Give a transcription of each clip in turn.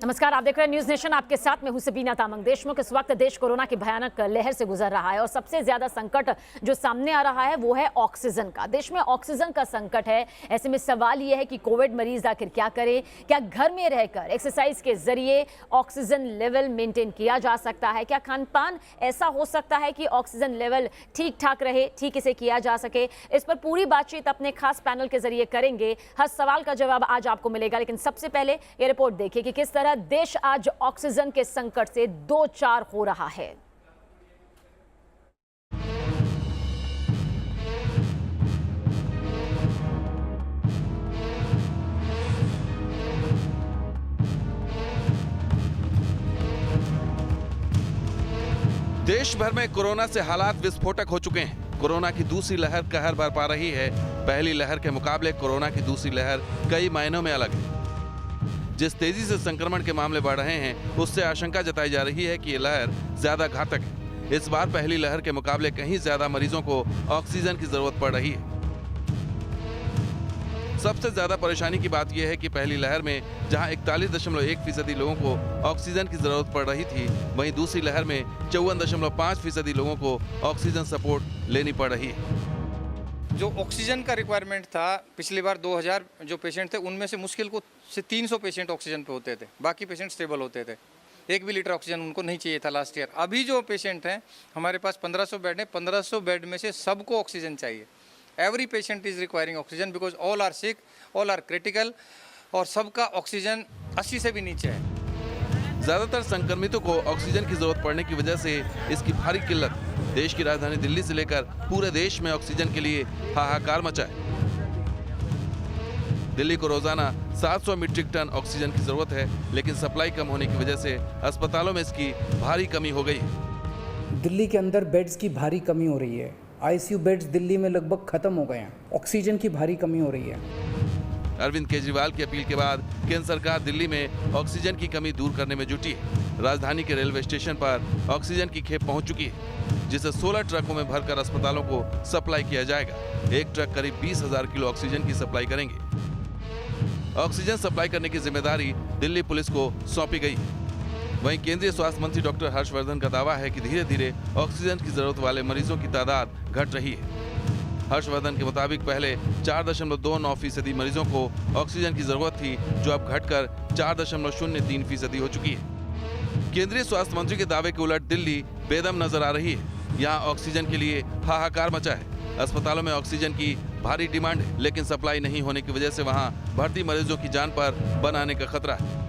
नमस्कार, आप देख रहे हैं न्यूज नेशन। आपके साथ में हूं सबीना तामंग। देशमुख, इस वक्त देश कोरोना की भयानक लहर से गुजर रहा है और सबसे ज्यादा संकट जो सामने आ रहा है वो है ऑक्सीजन का। देश में ऑक्सीजन का संकट है। ऐसे में सवाल यह है कि कोविड मरीज आखिर क्या करे। क्या घर में रहकर एक्सरसाइज के जरिए ऑक्सीजन लेवल मेंटेन किया जा सकता है? क्या खान पान ऐसा हो सकता है कि ऑक्सीजन लेवल ठीक ठाक रहे, ठीक इसे किया जा सके? इस पर पूरी बातचीत अपने खास पैनल के जरिए करेंगे। हर सवाल का जवाब आज आपको मिलेगा, लेकिन सबसे पहले ये रिपोर्ट देखिए कि किस तरह देश आज ऑक्सीजन के संकट से दो चार हो रहा है। देश भर में कोरोना से हालात विस्फोटक हो चुके हैं। कोरोना की दूसरी लहर कहर बरपा रही है। पहली लहर के मुकाबले कोरोना की दूसरी लहर कई मायनों में अलग है। जिस तेजी से संक्रमण के मामले बढ़ रहे हैं, उससे आशंका जताई जा रही है कि ये लहर ज्यादा घातक है। इस बार पहली लहर के मुकाबले कहीं ज्यादा मरीजों को ऑक्सीजन की जरूरत पड़ रही है। सबसे ज्यादा परेशानी की बात यह है कि पहली लहर में जहां 41.1% लोगों को ऑक्सीजन की जरूरत पड़ रही थी, वहीं दूसरी लहर में 54.5% लोगों को ऑक्सीजन सपोर्ट लेनी पड़ रही है। जो ऑक्सीजन का रिक्वायरमेंट था पिछली बार 2000 जो पेशेंट थे, उनमें से मुश्किल को से 300 पेशेंट ऑक्सीजन पे होते थे, बाकी पेशेंट स्टेबल होते थे। 1 भी लीटर ऑक्सीजन उनको नहीं चाहिए था लास्ट ईयर। अभी जो पेशेंट हैं हमारे पास 1500 बेड है, 1500 बेड में से सबको ऑक्सीजन चाहिए। Every patient is requiring oxygen because all are sick, all are critical, और सबका ऑक्सीजन 80 से भी नीचे है। ज्यादातर संक्रमितों को ऑक्सीजन की जरूरत पड़ने की वजह से इसकी भारी किल्लत देश की राजधानी दिल्ली से लेकर पूरे देश में ऑक्सीजन के लिए हाहाकार मचा है। दिल्ली को रोजाना 700 मीट्रिक टन ऑक्सीजन की जरूरत है, लेकिन सप्लाई कम होने की वजह से अस्पतालों में इसकी भारी कमी हो गई है। दिल्ली के अंदर बेड्स की भारी कमी हो रही है। आईसीयू बेड्स दिल्ली में लगभग खत्म हो गए हैं। ऑक्सीजन की भारी कमी हो रही है। अरविंद केजरीवाल की अपील के बाद केंद्र सरकार दिल्ली में ऑक्सीजन की कमी दूर करने में जुटी है। राजधानी के रेलवे स्टेशन पर ऑक्सीजन की खेप पहुंच चुकी है, जिसे 16 ट्रकों में भरकर अस्पतालों को सप्लाई किया जाएगा। एक ट्रक करीब 20,000 किलो ऑक्सीजन की सप्लाई करेंगे। ऑक्सीजन सप्लाई करने की जिम्मेदारी दिल्ली पुलिस को सौंपी गई है। वहीं केंद्रीय स्वास्थ्य मंत्री डॉक्टर हर्षवर्धन का दावा है कि धीरे धीरे ऑक्सीजन की जरूरत वाले मरीजों की तादाद घट रही है। हर्षवर्धन के मुताबिक पहले 4.29% मरीजों को ऑक्सीजन की जरूरत थी, जो अब घटकर 4.03% हो चुकी है। केंद्रीय स्वास्थ्य मंत्री के दावे के उलट दिल्ली बेदम नजर आ रही है। यहाँ ऑक्सीजन के लिए हाहाकार मचा है। अस्पतालों में ऑक्सीजन की भारी डिमांड है, लेकिन सप्लाई नहीं होने की वजह से वहाँ भर्ती मरीजों की जान पर बन आने का खतरा है।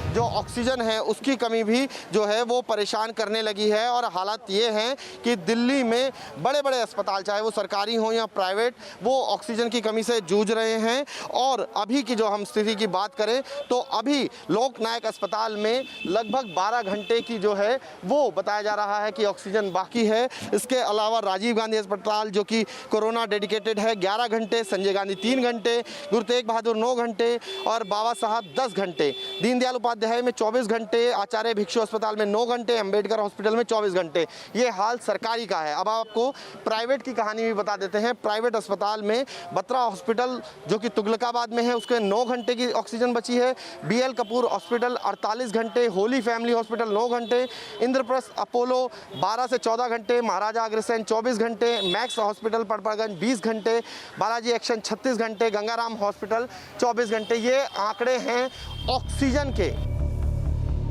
जो ऑक्सीजन है उसकी कमी भी जो है वो परेशान करने लगी है। और हालात ये हैं कि दिल्ली में बड़े बड़े अस्पताल, चाहे वो सरकारी हो या प्राइवेट, वो ऑक्सीजन की कमी से जूझ रहे हैं। और अभी की जो हम स्थिति की बात करें तो अभी लोकनायक अस्पताल में लगभग 12 घंटे की जो है वो बताया जा रहा है कि ऑक्सीजन बाकी है। इसके अलावा राजीव गांधी अस्पताल जो कि कोरोना डेडिकेटेड है 11 घंटे, संजय गांधी 3 घंटे, गुरु तेग बहादुर 9 घंटे और बाबा साहब 10 घंटे, दीनदयाल उपाध्याय में 24 घंटे, आचार्य भिक्षु अस्पताल में 9 घंटे, अंबेडकर हॉस्पिटल में 24 घंटे। ये हाल सरकारी का है। अब आपको प्राइवेट की कहानी भी बता देते हैं। प्राइवेट अस्पताल में बत्रा हॉस्पिटल जो कि तुगलकाबाद में है, उसके 9 घंटे की ऑक्सीजन बची है। बीएल कपूर हॉस्पिटल 48 घंटे, होली फैमिली हॉस्पिटल 9 घंटे, इंद्रप्रस्थ अपोलो 12 से 14 घंटे, महाराजा अग्रसेन 24 घंटे, मैक्स हॉस्पिटल पड़पड़गंज 20 घंटे, बालाजी एक्शन 36 घंटे, गंगाराम हॉस्पिटल 24 घंटे। ये आंकड़े हैं ऑक्सीजन के।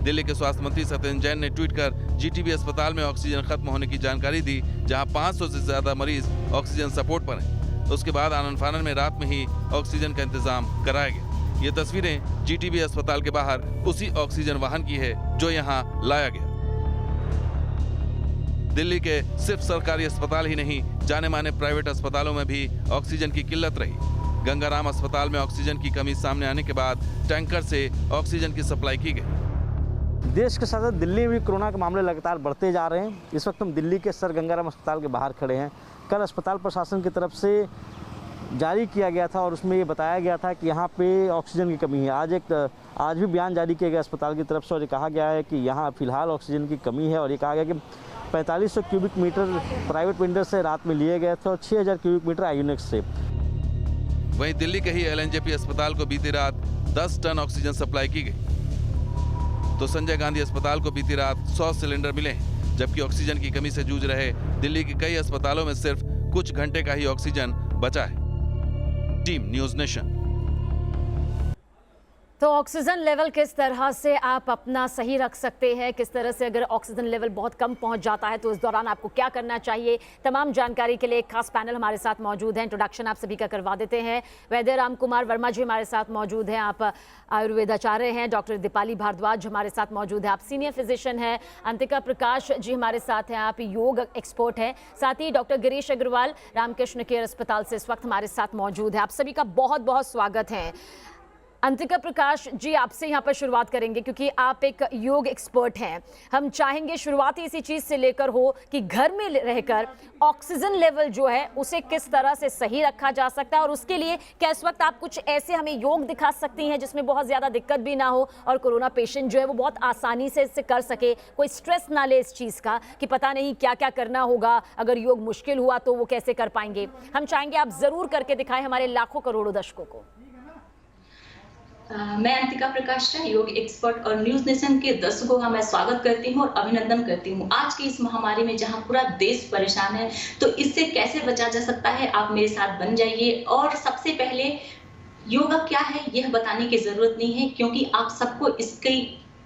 दिल्ली के स्वास्थ्य मंत्री सत्येंद्र जैन ने ट्वीट कर जीटीबी अस्पताल में ऑक्सीजन खत्म होने की जानकारी दी, जहां 500 से ज्यादा मरीज ऑक्सीजन सपोर्ट पर हैं। उसके बाद आनंद फानन में रात में ही ऑक्सीजन का इंतजाम कराया गया। ये तस्वीरें जीटीबी अस्पताल के बाहर उसी ऑक्सीजन वाहन की है जो यहां लाया गया। दिल्ली के सिर्फ सरकारी अस्पताल ही नहीं, जाने माने प्राइवेट अस्पतालों में भी ऑक्सीजन की किल्लत रही। गंगाराम अस्पताल में ऑक्सीजन की कमी सामने आने के बाद टैंकर से ऑक्सीजन की सप्लाई की गई। देश के साथ साथ दिल्ली में भी कोरोना के मामले लगातार बढ़ते जा रहे हैं। इस वक्त हम दिल्ली के सर गंगाराम अस्पताल के बाहर खड़े हैं। कल अस्पताल प्रशासन की तरफ से जारी किया गया था और उसमें ये बताया गया था कि यहाँ पे ऑक्सीजन की कमी है। आज भी बयान जारी किया गया अस्पताल की तरफ से और ये कहा गया है कि यहाँ फिलहाल ऑक्सीजन की कमी है। और ये कहा गया कि 4500 क्यूबिक मीटर प्राइवेट वेंडर से रात में लिए गए थे और 6000 क्यूबिक मीटर आईयूनिक्स से। वहीं दिल्ली के ही एलएनजेपी अस्पताल को बीती रात 10 टन ऑक्सीजन सप्लाई की गई। तो संजय गांधी अस्पताल को बीती रात 100 सिलेंडर मिले हैं, जबकि ऑक्सीजन की कमी से जूझ रहे दिल्ली के कई अस्पतालों में सिर्फ कुछ घंटे का ही ऑक्सीजन बचा है। Team news nation. तो ऑक्सीजन लेवल किस तरह से आप अपना सही रख सकते हैं, किस तरह से अगर ऑक्सीजन लेवल बहुत कम पहुंच जाता है तो इस दौरान आपको क्या करना चाहिए, तमाम जानकारी के लिए एक खास पैनल हमारे साथ मौजूद है। इंट्रोडक्शन आप सभी का करवा देते हैं। वैद्य राम कुमार वर्मा जी हमारे साथ मौजूद हैं, आप आयुर्वेदाचार्य हैं। डॉक्टर दीपाली भारद्वाज हमारे साथ मौजूद है, आप सीनियर फिजिशियन हैं। अंतिका प्रकाश जी हमारे साथ हैं, आप योग एक्सपर्ट हैं। साथ ही डॉक्टर गिरीश अग्रवाल रामकृष्ण केयर अस्पताल से इस वक्त हमारे साथ मौजूद है। आप सभी का बहुत बहुत स्वागत है। अंतिका प्रकाश जी, आपसे यहाँ पर शुरुआत करेंगे क्योंकि आप एक योग एक्सपर्ट हैं। हम चाहेंगे शुरुआती इसी चीज़ से लेकर हो कि घर में रहकर ऑक्सीजन लेवल जो है उसे किस तरह से सही रखा जा सकता है, और उसके लिए क्या इस वक्त आप कुछ ऐसे हमें योग दिखा सकती हैं जिसमें बहुत ज़्यादा दिक्कत भी ना हो और कोरोना पेशेंट जो है वो बहुत आसानी से इससे कर सके, कोई स्ट्रेस ना ले इस चीज़ का कि पता नहीं क्या क्या करना होगा, अगर योग मुश्किल हुआ तो वो कैसे कर पाएंगे। हम चाहेंगे आप ज़रूर करके दिखाएं हमारे लाखों करोड़ों दर्शकों को। मैं अंतिका प्रकाश शाह, योग एक्सपर्ट और न्यूज नेशन के दर्शकों का मैं स्वागत करती हूं और अभिनंदन करती हूं। आज की इस महामारी में जहां पूरा देश परेशान है, तो इससे कैसे बचा जा सकता है, आप मेरे साथ बन जाइए। और सबसे पहले योगा क्या है यह बताने की जरूरत नहीं है, क्योंकि आप सबको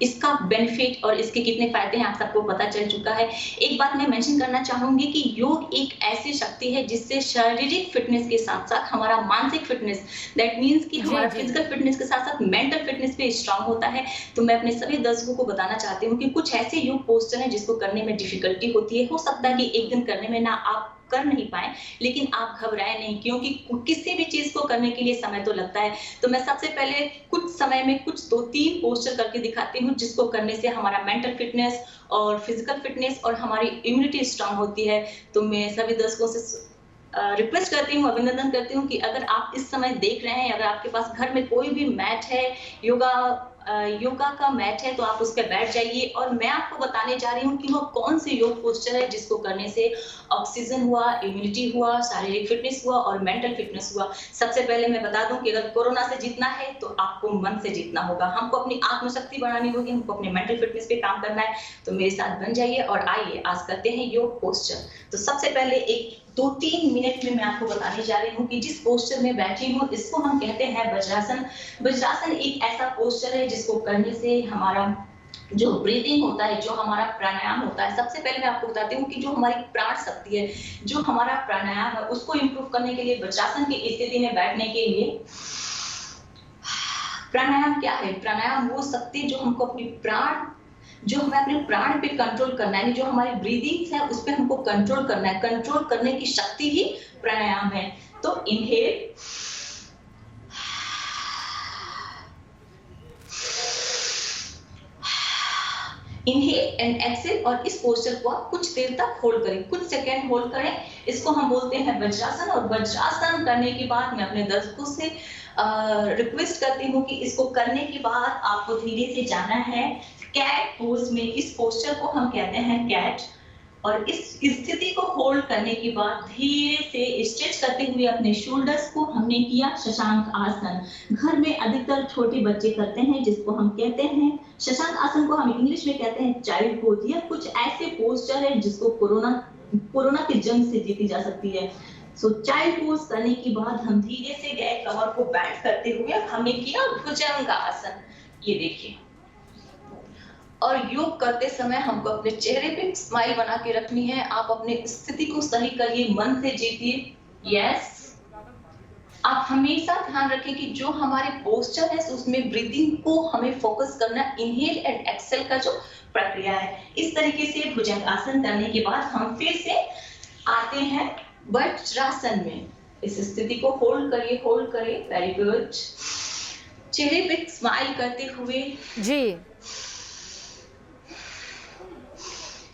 इसका बेनिफिट और इसके कितने फायदे हैं आप सबको पता चल चुका है। एक बात मैं मेंशन करना चाहूंगी कि योग एक ऐसी शक्ति है जिससे शारीरिक फिटनेस के साथ साथ हमारा मानसिक फिटनेस, दैट मींस कि हमारा फिजिकल फिटनेस के साथ साथ मेंटल फिटनेस भी स्ट्रांग होता है। तो मैं अपने सभी दर्शकों को बताना चाहती हूँ कि कुछ ऐसे योग पोस्चर हैं जिसको करने में डिफिकल्टी होती है। हो सकता है कि एक दिन करने में ना आप कर नहीं पाए, लेकिन आप घबराए नहीं, क्योंकि किसी भी चीज को करने के लिए समय तो लगता है। तो मैं सबसे पहले कुछ समय में कुछ 2-3 पोस्चर करके दिखाती हूँ जिसको करने से हमारा मेंटल फिटनेस और फिजिकल फिटनेस और हमारी इम्यूनिटी स्ट्रांग होती है। तो मैं सभी दर्शकों से रिक्वेस्ट करती हूँ, अभिनंदन करती हूँ कि अगर आप इस समय देख रहे हैं, अगर आपके पास घर में कोई भी मैट है, योगा का मैट है, तो आप उस पर बैठ जाइए। और मैं आपको बताने जा रही हूँ कि वो कौन से योग पोस्चर है जिसको करने से ऑक्सीजन हुआ, इम्यूनिटी हुआ, शारीरिक फिटनेस हुआ और मेंटल फिटनेस हुआ। सबसे पहले मैं बता दूं कि अगर कोरोना से जीतना है तो आपको मन से जीतना होगा, हमको अपनी आत्मशक्ति बढ़ानी होगी, हमको अपने मेंटल फिटनेस पे काम करना है। तो मेरे साथ बन जाइए और आइए आज करते हैं योग पोस्चर। तो सबसे पहले एक 2-3 मिनट में मैं आपको बताने जा रही हूँ कि जिस पोस्चर में बैठी हूँ इसको हम कहते हैं वज्रासन। वज्रासन एक ऐसा पोस्चर है जिसको करने से हमारा जो ब्रीदिंग होता है, जो हमारा प्राणायाम होता है, सबसे पहले मैं आपको बताती हूँ कि जो हमारी प्राण शक्ति है, जो हमारा प्राणायाम है, उसको इम्प्रूव करने के लिए वज्रासन की स्थिति में बैठने के लिए प्राणायाम क्या है? प्राणायाम वो शक्ति जो हमको हमें अपने प्राण पे कंट्रोल करना है, जो हमारी ब्रीदिंग है उस पे हमको कंट्रोल करना है। कंट्रोल करने की शक्ति ही प्राणायाम है। तो इनहेल, इनहेल एंड एक्सेल, और इस पोस्चर को आप कुछ देर तक होल्ड करें, कुछ सेकंड होल्ड करें। इसको हम बोलते हैं वज्रासन। और वज्रासन करने के बाद मैं अपने दर्शकों से रिक्वेस्ट करती हूँ कि इसको करने के बाद आपको धीरे से जाना है कैट पोज में। इस पोस्चर को हम कहते हैं कैट। और इस स्थिति को होल्ड करने के बाद धीरे से स्ट्रेच करते हुए अपने शोल्डर्स को हमने किया शशांक आसन। घर में अधिकतर छोटे बच्चे करते हैं जिसको हम कहते हैं शशांक आसन, को हम इंग्लिश में कहते हैं चाइल्ड पोज। यह कुछ ऐसे पोस्चर है जिसको कोरोना की जंग से जीती जा सकती है। सो चाइल्ड पोज करने के बाद हम धीरे से गए कमर को बैंड करते हुए हमने किया भुजंग आसन। ये देखिए। और योग करते समय हमको अपने चेहरे पे स्माइल बना के रखनी है। आप अपने स्थिति को सही करिए, मन से जीतिए। यस, आप हमेशा ध्यान रखें कि जो हमारे पोस्चर है उसमें ब्रीदिंग को हमें फोकस करना, इनहेल एंड एक्सेल का जो प्रक्रिया है। इस तरीके से भुजंग आसन करने के बाद हम फिर से आते हैं वज्रासन में। इस स्थिति को होल्ड करिए। Very good. चेहरे पे स्माइल करते हुए जी।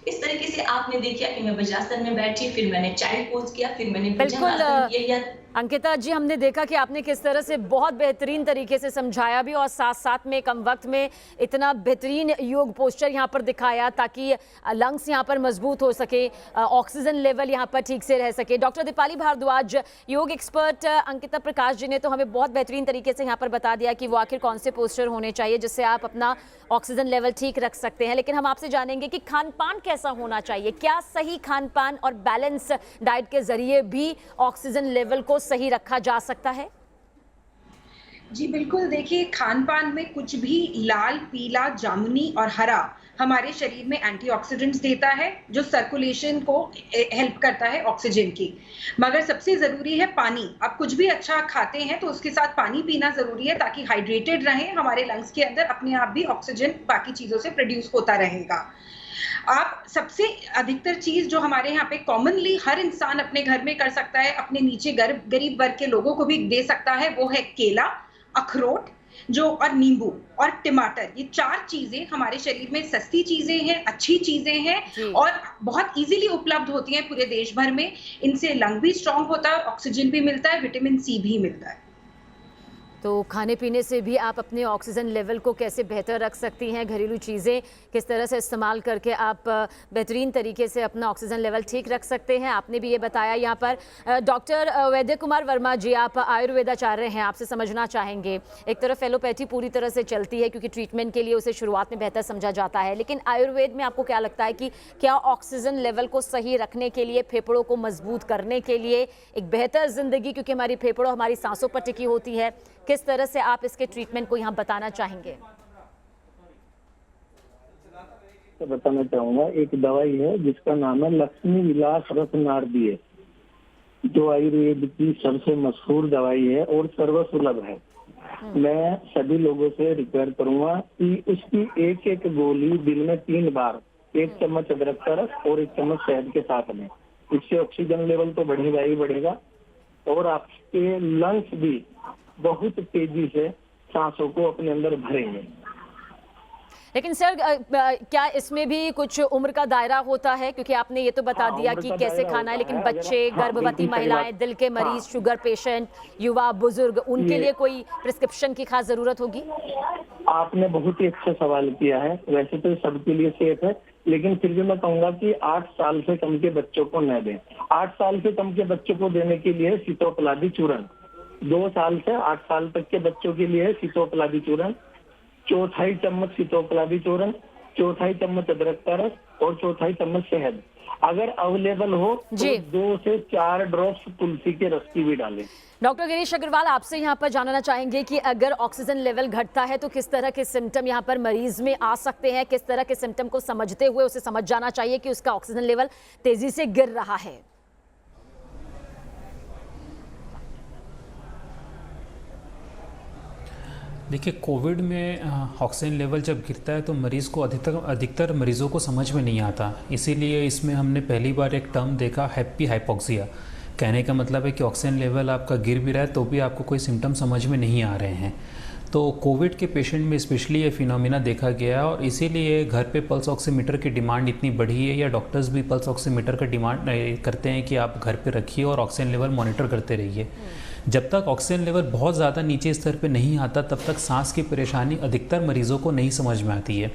इस तरीके से आपने देखा कि मैं वज्रासन में बैठी, फिर मैंने चाइल्ड पोज किया, फिर मैंने भुजंग बिल्कुल आसन किया। अंकिता जी, हमने देखा कि आपने किस तरह से बहुत बेहतरीन तरीके से समझाया भी और साथ साथ में कम वक्त में इतना बेहतरीन योग पोस्चर यहाँ पर दिखाया ताकि लंग्स यहाँ पर मजबूत हो सके, ऑक्सीजन लेवल यहाँ पर ठीक से रह सके। डॉक्टर दीपाली भारद्वाज, योग एक्सपर्ट अंकिता प्रकाश जी ने तो हमें बहुत बेहतरीन तरीके से यहाँ पर बता दिया कि वो आखिर कौन से पोस्चर होने चाहिए जिससे आप अपना ऑक्सीजन लेवल ठीक रख सकते हैं। लेकिन हम आपसे जानेंगे कि खान पान कैसा होना चाहिए, क्या सही खान पान और बैलेंस डाइट के जरिए भी ऑक्सीजन लेवल को सही रखा जा सकता है? जी बिल्कुल, देखिए खान पान में कुछ भी लाल, पीला, जामुनी और हरा हमारे शरीर में एंटीऑक्सीडेंट्स देता है जो सर्कुलेशन को हेल्प करता है ऑक्सीजन की। मगर सबसे जरूरी है पानी। आप कुछ भी अच्छा खाते हैं तो उसके साथ पानी पीना जरूरी है ताकि हाइड्रेटेड रहें, हमारे लंग्स के अंदर अपने आप भी ऑक्सीजन बाकी चीजों से प्रोड्यूस होता रहेगा। आप सबसे अधिकतर चीज जो हमारे यहाँ पे कॉमनली हर इंसान अपने घर में कर सकता है, अपने नीचे गरीब वर्ग के लोगों को भी दे सकता है, वो है केला, अखरोट और नींबू और टमाटर। ये 4 चीजें हमारे शरीर में सस्ती चीजें हैं, अच्छी चीजें हैं और बहुत इजीली उपलब्ध होती हैं पूरे देश भर में। इनसे लंग भी स्ट्रांग होता है, ऑक्सीजन भी मिलता है, विटामिन सी भी मिलता है। तो खाने पीने से भी आप अपने ऑक्सीजन लेवल को कैसे बेहतर रख सकती हैं, घरेलू चीज़ें किस तरह से इस्तेमाल करके आप बेहतरीन तरीके से अपना ऑक्सीजन लेवल ठीक रख सकते हैं, आपने भी ये बताया। यहाँ पर डॉक्टर वैद्य कुमार वर्मा जी, आप आयुर्वेदाचार्य हैं, आपसे समझना चाहेंगे, एक तरफ एलोपैथी पूरी तरह से चलती है क्योंकि ट्रीटमेंट के लिए उसे शुरुआत में बेहतर समझा जाता है, लेकिन आयुर्वेद में आपको क्या लगता है कि क्या ऑक्सीजन लेवल को सही रखने के लिए, फेफड़ों को मजबूत करने के लिए, एक बेहतर जिंदगी, क्योंकि हमारी फेफड़ों हमारी सांसों पर टिकी होती है, किस तरह से आप इसके ट्रीटमेंट को यहाँ बताना चाहेंगे? तो बताना चाहूंगा, एक दवाई है जिसका नाम है लक्ष्मी विलास रस नारदीय, जो आयुर्वेद की सबसे मशहूर दवाई है और सर्वसुलभ है। मैं सभी लोगों से रिक्वेस्ट करूंगा कि उसकी एक एक गोली दिन में 3 बार, 1 चम्मच अदरक का रस और 1 चम्मच शहद के साथ में। इससे ऑक्सीजन लेवल तो बढ़ेगा ही बढ़ेगा और आपके लंग्स भी बहुत तेजी से सांसों को अपने अंदर भरेंगे। लेकिन सर, क्या इसमें भी कुछ उम्र का दायरा होता है? क्योंकि आपने ये तो बता दिया कि कैसे खाना है, लेकिन बच्चे, गर्भवती महिलाएं, दिल के मरीज, शुगर पेशेंट, युवा, बुजुर्ग, उनके लिए कोई प्रिस्क्रिप्शन की खास जरूरत होगी? आपने बहुत ही अच्छा सवाल किया है। वैसे तो सबके लिए सेफ है, लेकिन फिर भी मैं कहूंगा कि 8 साल से कम के बच्चों को न दें। 8 साल से कम के बच्चों को देने के लिए सीतोपलादी चूर्ण, 2 साल से 8 साल तक के बच्चों के लिए सीतोपलादी चूर्ण, 1/4 चम्मच सीतोपलादी चूर्ण, 1/4 चम्मच अदरक का रस और 1/4 चम्मच शहद। अगर अवेलेबल हो तो 2 से 4 ड्रॉप्स तुलसी के रस की भी डालें। डॉक्टर गिरीश अग्रवाल, आपसे यहाँ पर जानना चाहेंगे कि अगर ऑक्सीजन लेवल घटता है तो किस तरह के सिम्टम यहाँ पर मरीज में आ सकते हैं, किस तरह के सिम्टम को समझते हुए उसे समझ जाना चाहिए कि उसका ऑक्सीजन लेवल तेजी से गिर रहा है? देखिए, कोविड में ऑक्सीजन लेवल जब गिरता है तो मरीज़ को अधिकतर मरीज़ों को समझ में नहीं आता। इसीलिए इसमें हमने पहली बार एक टर्म देखा, हैप्पी हाइपोक्सिया। कहने का मतलब है कि ऑक्सीजन लेवल आपका गिर भी रहा है तो भी आपको कोई सिम्टम समझ में नहीं आ रहे हैं। तो कोविड के पेशेंट में स्पेशली ये फिनोमिना देखा गया और इसीलिए घर पे पल्स ऑक्सीमीटर की डिमांड इतनी बढ़ी है, या डॉक्टर्स भी पल्स ऑक्सीमीटर का डिमांड करते हैं कि आप घर पे रखिए और ऑक्सीजन लेवल मॉनिटर करते रहिए। जब तक ऑक्सीजन लेवल बहुत ज़्यादा नीचे स्तर पे नहीं आता तब तक सांस की परेशानी अधिकतर मरीज़ों को नहीं समझ में आती है।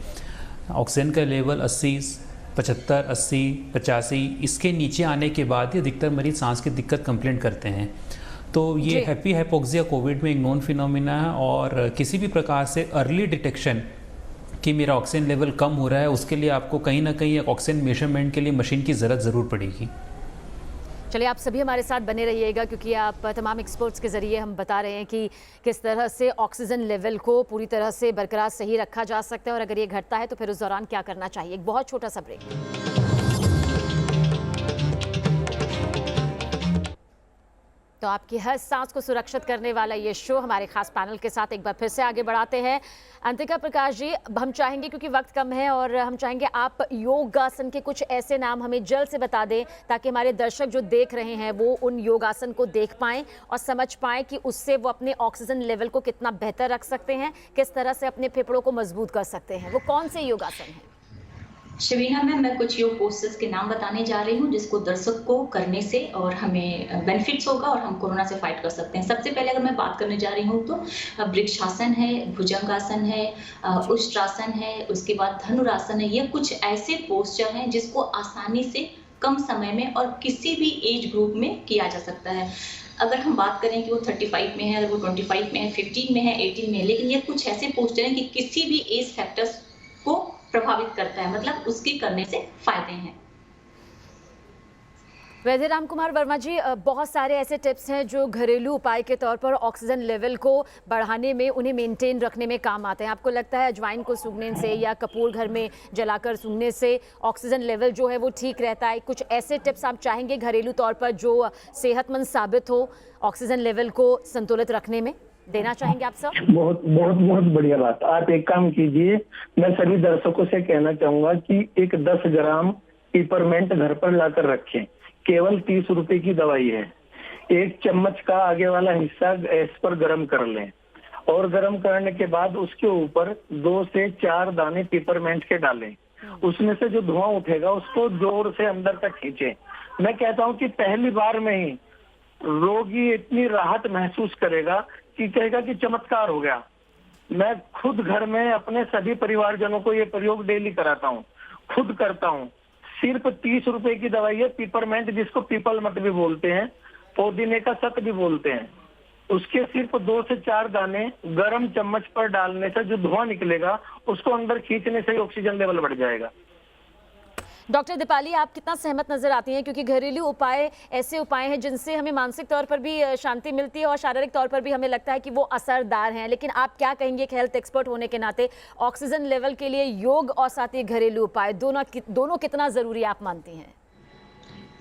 ऑक्सीजन का लेवल 80, 75, 80, 85 इसके नीचे आने के बाद ही अधिकतर मरीज सांस की दिक्कत कंप्लेंट करते हैं। तो ये हैप्पी हाइपोक्सिया कोविड में एक नॉन फिनोमिना है और किसी भी प्रकार से अर्ली डिटेक्शन कि मेरा ऑक्सीजन लेवल कम हो रहा है, उसके लिए आपको कहीं ना कहीं एक ऑक्सीजन मेजरमेंट के लिए मशीन की ज़रूरत ज़रूर पड़ेगी। चलिए, आप सभी हमारे साथ बने रहिएगा क्योंकि आप तमाम एक्सपर्ट्स के ज़रिए हम बता रहे हैं कि किस तरह से ऑक्सीजन लेवल को पूरी तरह से बरकरार सही रखा जा सकता है और अगर ये घटता है तो फिर उस दौरान क्या करना चाहिए। एक बहुत छोटा सा ब्रेक। तो आपकी हर सांस को सुरक्षित करने वाला ये शो हमारे खास पैनल के साथ एक बार फिर से आगे बढ़ाते हैं। अंतिका प्रकाश जी, हम चाहेंगे क्योंकि वक्त कम है और हम चाहेंगे आप योगासन के कुछ ऐसे नाम हमें जल्द से बता दें ताकि हमारे दर्शक जो देख रहे हैं वो उन योगासन को देख पाएं और समझ पाएं कि उससे वो अपने ऑक्सीजन लेवल को कितना बेहतर रख सकते हैं, किस तरह से अपने फेफड़ों को मजबूत कर सकते हैं। वो कौन से योगासन हैं? शबीना मैम, मैं कुछ योग पोस्टर्स के नाम बताने जा रही हूँ जिसको दर्शक को करने से और हमें बेनिफिट्स होगा और हम कोरोना से फाइट कर सकते हैं। सबसे पहले अगर मैं बात करने जा रही हूँ तो वृक्षासन है, भुजंगासन है, उष्ट्रासन है, उसके बाद धनुरासन है। ये कुछ ऐसे पोस्चर हैं जिसको आसानी से कम समय में और किसी भी एज ग्रुप में किया जा सकता है। अगर हम बात करें कि वो 35 में है, अगर वो 25 में है, 15 में है, 18 में है, लेकिन ये कुछ ऐसे पोस्चर हैं कि किसी भी एज फैक्टर्स को प्रभावित करता है, मतलब उसके करने से फायदे हैं। वैद्य राम कुमार वर्मा जी, बहुत सारे ऐसे टिप्स हैं जो घरेलू उपाय के तौर पर ऑक्सीजन लेवल को बढ़ाने में, उन्हें मेंटेन रखने में काम आते हैं। आपको लगता है अजवाइन को सूंघने से या कपूर घर में जलाकर सूंघने से ऑक्सीजन लेवल जो है वो ठीक रहता है? कुछ ऐसे टिप्स आप चाहेंगे घरेलू तौर पर जो सेहतमंद साबित हो ऑक्सीजन लेवल को संतुलित रखने में, देना चाहेंगे आप सर? बहुत बहुत बहुत बढ़िया बात। आप एक काम कीजिए, मैं सभी दर्शकों से कहना चाहूंगा कि एक 10 ग्राम पिपरमेंट घर पर लाकर रखें। केवल 30 रुपए की दवाई है। 1 चम्मच का आगे वाला हिस्सा गैस पर गर्म कर लें और गर्म करने के बाद उसके ऊपर 2 से 4 दाने पिपरमेंट के डालें। उसमें से जो धुआं उठेगा उसको जोर से अंदर तक खींचें। मैं कहता हूं कि पहली बार में ही रोगी इतनी राहत महसूस करेगा कि कहेगा कि चमत्कार हो गया। मैं खुद घर में अपने सभी परिवारजनों को ये प्रयोग डेली कराता हूँ, खुद करता हूँ। सिर्फ 30 रुपए की दवाई है पिपरमेंट, जिसको पीपल मट भी बोलते हैं, पुदीने का सत भी बोलते हैं। उसके सिर्फ 2 से 4 दाने गरम चम्मच पर डालने से जो धुआं निकलेगा उसको अंदर खींचने से ऑक्सीजन लेवल बढ़ जाएगा। डॉक्टर दीपाली, आप कितना सहमत नजर आती हैं? क्योंकि घरेलू उपाय ऐसे उपाय हैं जिनसे हमें मानसिक तौर पर भी शांति मिलती है और शारीरिक तौर पर भी हमें लगता है कि वो असरदार हैं, लेकिन आप क्या कहेंगे एक हेल्थ एक्सपर्ट होने के नाते ऑक्सीजन लेवल के लिए योग और साथ ही घरेलू उपाय दोनों कितना जरूरी आप मानती हैं?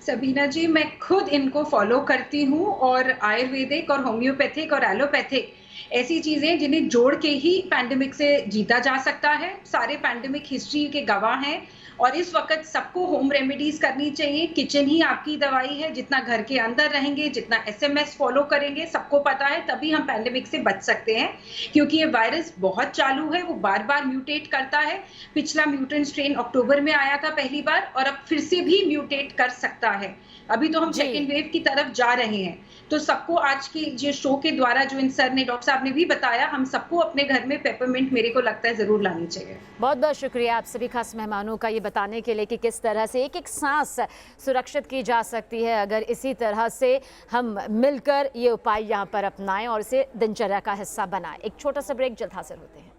सबीना जी, मैं खुद इनको फॉलो करती हूँ और आयुर्वेदिक और होम्योपैथिक और एलोपैथिक ऐसी चीजें जिन्हें जोड़ के ही पैंडेमिक से जीता जा सकता है। सारे पैंडेमिक हिस्ट्री के गवाह हैं और इस वक्त सबको होम रेमेडीज करनी चाहिए। किचन ही आपकी दवाई है। जितना घर के अंदर रहेंगे, जितना SMS फॉलो करेंगे, सबको पता है, तभी हम पैंडेमिक से बच सकते हैं। क्योंकि ये वायरस बहुत चालू है, वो बार बार म्यूटेट करता है। पिछला म्यूटेंट स्ट्रेन अक्टूबर में आया था पहली बार और अब फिर से भी म्यूटेट कर सकता है। अभी तो हम सेकेंड वेव की तरफ जा रहे हैं। तो सबको आज की जो शो के द्वारा जो इन सर ने, डॉक्टर साहब ने भी बताया, हम सबको अपने घर में पेपरमिंट मेरे को लगता है जरूर लानी चाहिए। बहुत बहुत शुक्रिया आप सभी खास मेहमानों का ये बताने के लिए कि किस तरह से एक एक सांस सुरक्षित की जा सकती है अगर इसी तरह से हम मिलकर ये उपाय यहाँ पर अपनाएं और इसे दिनचर्या का हिस्सा बनाएं। एक छोटा सा ब्रेक, जल्द हाजिर होते हैं।